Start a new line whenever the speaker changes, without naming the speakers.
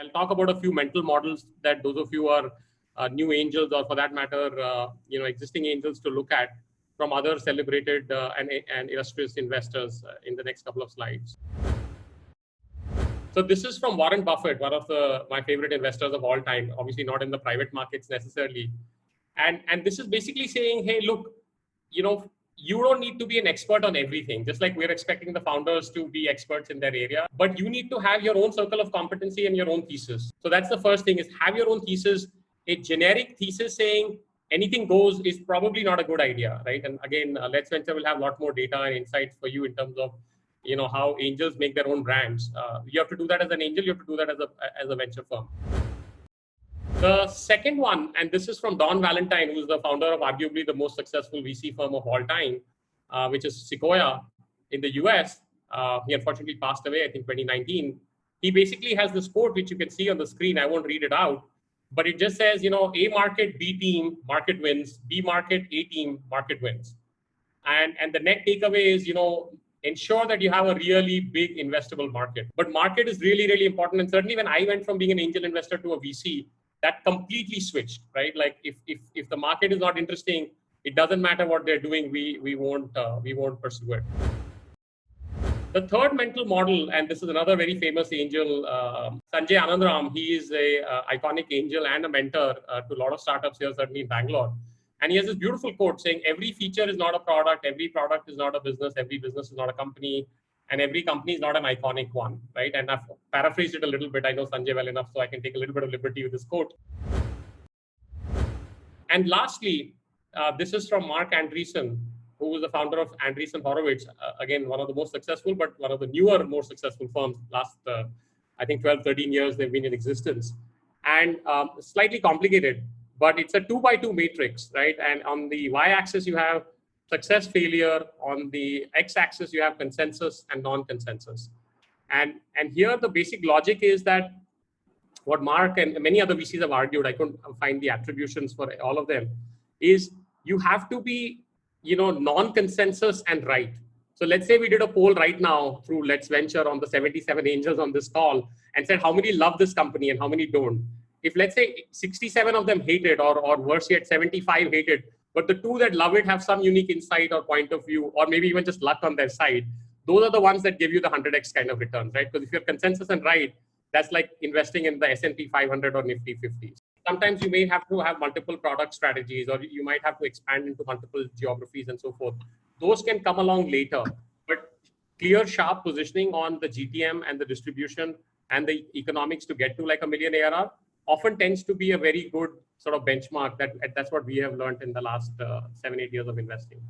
I'll talk about a few mental models that those of you who are new angels, or for that matter, existing angels, to look at from other celebrated and illustrious investors in the next couple of slides. So this is from Warren Buffett, one of my favorite investors of all time, obviously not in the private markets necessarily. And this is basically saying, hey, look, you don't need to be an expert on everything, just like we're expecting the founders to be experts in their area, but you need to have your own circle of competency and your own thesis. So that's the first thing, is have your own thesis. A generic thesis saying anything goes is probably not a good idea, right? And again, LetsVenture will have a lot more data and insights for you in terms of how angels make their own brands. You have to do that as an angel. You have to do that as a venture firm. The second one, and this is from Don Valentine, who's the founder of arguably the most successful VC firm of all time, which is Sequoia in the US. He unfortunately passed away, I think 2019. He basically has this quote, which you can see on the screen. I won't read it out, but it just says, A market, B team, market wins. B market, A team, market wins. And the net takeaway is, ensure that you have a really big investable market. But market is really, really important. And certainly when I went from being an angel investor to a VC, that completely switched, right? Like if the market is not interesting, it doesn't matter what they're doing, we won't pursue it. The third mental model, and this is another very famous angel, Sanjay Anandaram. He is a iconic angel and a mentor to a lot of startups here, certainly in Bangalore. And he has this beautiful quote saying, every feature is not a product, every product is not a business, every business is not a company, and every company is not an iconic one, right? And I've paraphrased it a little bit. I know Sanjay well enough, so I can take a little bit of liberty with this quote. And lastly, this is from Marc Andreessen, who was the founder of Andreessen Horowitz. Again, one of the most successful, but one of the newer, more successful firms. Last, I think 12, 13 years they've been in existence. And slightly complicated, but it's a 2x2 matrix, right? And on the y-axis, you have success, failure. On the x-axis, you have consensus and non-consensus. And here, the basic logic is that what Mark and many other VCs have argued, I couldn't find the attributions for all of them, is you have to be, non-consensus and right. So let's say we did a poll right now through LetsVenture on the 77 angels on this call and said, how many love this company and how many don't? If let's say 67 of them hate it, or worse yet, 75 hate it, but the 2 that love it have some unique insight or point of view, or maybe even just luck on their side, those are the ones that give you the 100x kind of returns, right? Because if you're consensus and right, that's like investing in the S&P 500 or Nifty 50. Sometimes you may have to have multiple product strategies, or you might have to expand into multiple geographies and so forth. Those can come along later, but clear, sharp positioning on the GTM and the distribution and the economics to get to like $1 million ARR often tends to be a very good sort of benchmark. That's what we have learned in the last 7-8 years of investing.